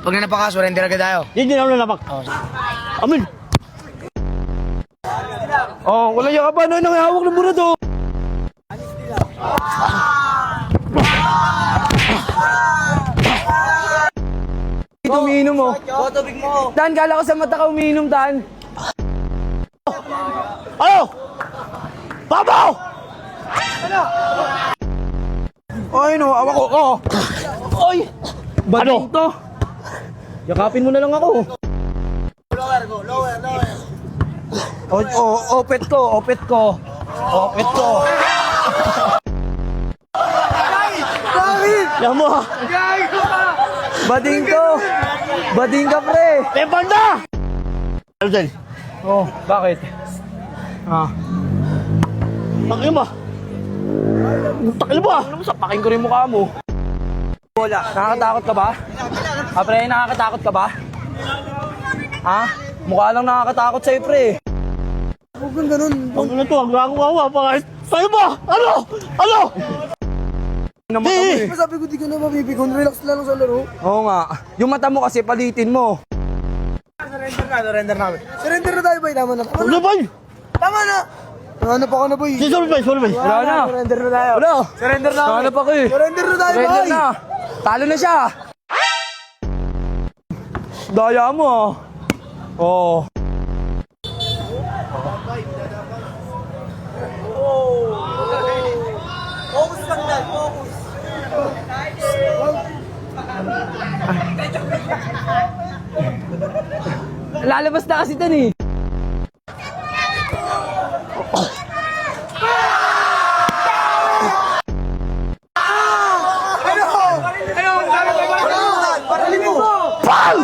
Pag nanapak ka, surrender agad tayo. Hindi na ako nanapak. Amin. Oh, wala yung ka pa. Ano yung hawak ng mura to? Ito umiinom mo. Tubig mo. Dan, kala ko sa mata ka umiinom, Dan. Ano? Babaw! Ay, no, awak ko. Oh. Oy! Bading Ano? to. Yakapin mo na lang ako. Lower go, lower. Opet ko. Opet ko. Yan mo. Bading to. Bading ka, pre. May banda! Ano dyan? Oh, bakit? Takin ba? Takin ba? Ano mo, sapakin ko rin mukha mo. Wala. Nakakatakot ka ba? Pre, nakakatakot ka ba? Ha? Mukha lang nakakatakot sa'yo, pre. Huwag kang ganun. Ano na to? Ang gawa pa kahit. Tayo ba? Ano? Ano? Di! Sabi ko di ka na mapipikon. Relax lang sa laro. Oo nga. Yung mata mo kasi palitin mo. Surrender namin. Surrender na tayo, boy. Tama na. Ano ba? Tama na. Ano pa ka na, boy? Sorry ba? Wala na. Surrender na tayo. Wala. Surrender na. Hanap ako eh. Surrender na tayo, Surrender boy. na. Talo na siya. Daya mo ah. Oo. Focus lang dyan. Focus. Lalabas na kasi ito eh. Ano? Ano? Parali mo. Pal!